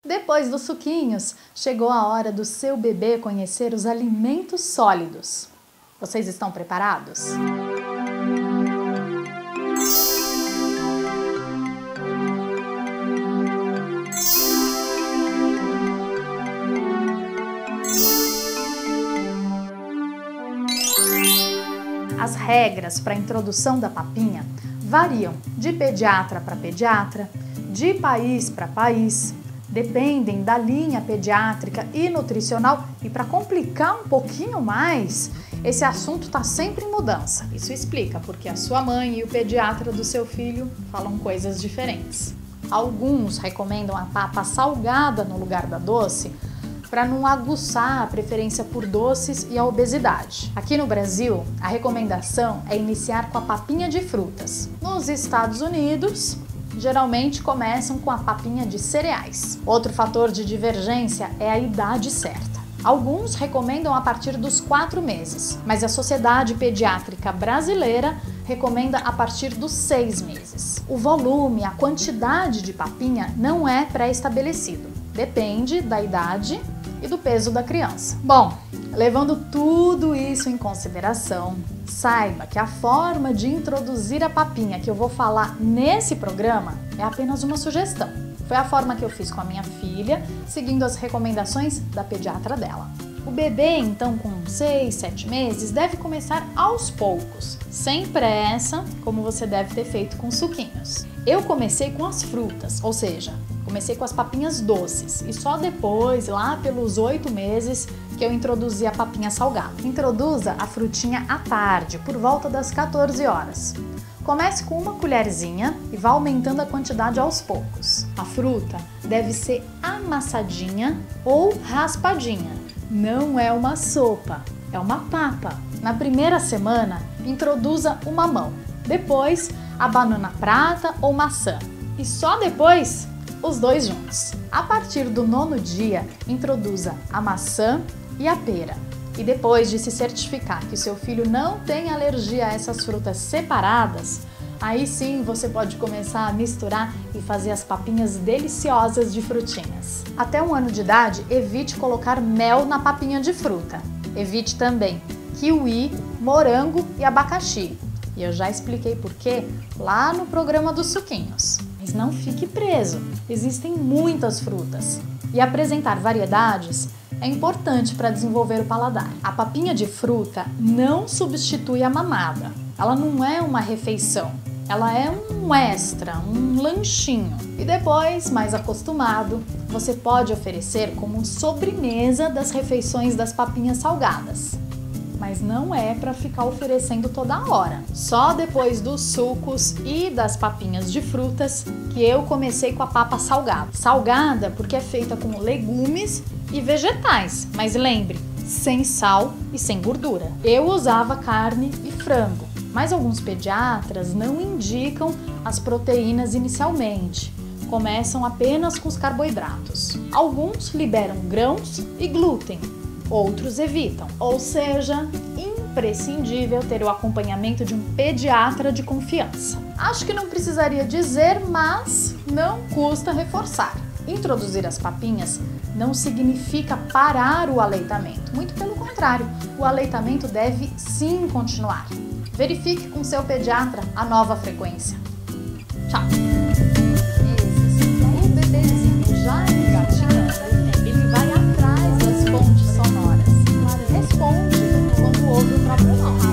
Depois dos suquinhos, chegou a hora do seu bebê conhecer os alimentos sólidos. Vocês estão preparados? As regras para a introdução da papinha variam de pediatra para pediatra, de país para país, dependem da linha pediátrica e nutricional, e para complicar um pouquinho mais, esse assunto está sempre em mudança. Isso explica porque a sua mãe e o pediatra do seu filho falam coisas diferentes. Alguns recomendam a papa salgada no lugar da doce, para não aguçar a preferência por doces e a obesidade. Aqui no Brasil, a recomendação é iniciar com a papinha de frutas. Nos Estados Unidos, geralmente começam com a papinha de cereais. Outro fator de divergência é a idade certa. Alguns recomendam a partir dos 4 meses, mas a Sociedade Pediátrica Brasileira recomenda a partir dos 6 meses. O volume, a quantidade de papinha não é pré-estabelecido. Depende da idade e do peso da criança. Bom, levando tudo isso em consideração, saiba que a forma de introduzir a papinha que eu vou falar nesse programa é apenas uma sugestão. Foi a forma que eu fiz com a minha filha, seguindo as recomendações da pediatra dela. O bebê, então, com 6, 7 meses, deve começar aos poucos, sem pressa, como você deve ter feito com suquinhos. Eu comecei com as frutas, ou seja, comecei com as papinhas doces e só depois, lá pelos 8 meses, que eu introduzi a papinha salgada. Introduza a frutinha à tarde, por volta das 14 horas. Comece com uma colherzinha e vá aumentando a quantidade aos poucos. A fruta deve ser amassadinha ou raspadinha. Não é uma sopa, é uma papa. Na primeira semana, introduza o mamão. Depois, a banana prata ou maçã. E só depois, os dois juntos. A partir do 9º dia, introduza a maçã e a pera. E depois de se certificar que seu filho não tem alergia a essas frutas separadas, aí sim você pode começar a misturar e fazer as papinhas deliciosas de frutinhas. Até 1 ano de idade, evite colocar mel na papinha de fruta. Evite também kiwi, morango e abacaxi. E eu já expliquei por quê lá no programa dos suquinhos. Mas não fique preso, existem muitas frutas. E apresentar variedades é importante para desenvolver o paladar. A papinha de fruta não substitui a mamada. Ela não é uma refeição. Ela é um extra, um lanchinho. E depois, mais acostumado, você pode oferecer como sobremesa das refeições das papinhas salgadas. Mas não é para ficar oferecendo toda hora. Só depois dos sucos e das papinhas de frutas que eu comecei com a papa salgada. Salgada porque é feita com legumes e vegetais, mas lembre, sem sal e sem gordura. Eu usava carne e frango, mas alguns pediatras não indicam as proteínas inicialmente. Começam apenas com os carboidratos. Alguns liberam grãos e glúten. Outros evitam, ou seja, imprescindível ter o acompanhamento de um pediatra de confiança. Acho que não precisaria dizer, mas não custa reforçar. Introduzir as papinhas não significa parar o aleitamento, muito pelo contrário, o aleitamento deve sim continuar. Verifique com seu pediatra a nova frequência. Tchau! O bebezinho já engatinhando, ele vai atrás das fontes sonoras. Responde quando ouve o próprio nome.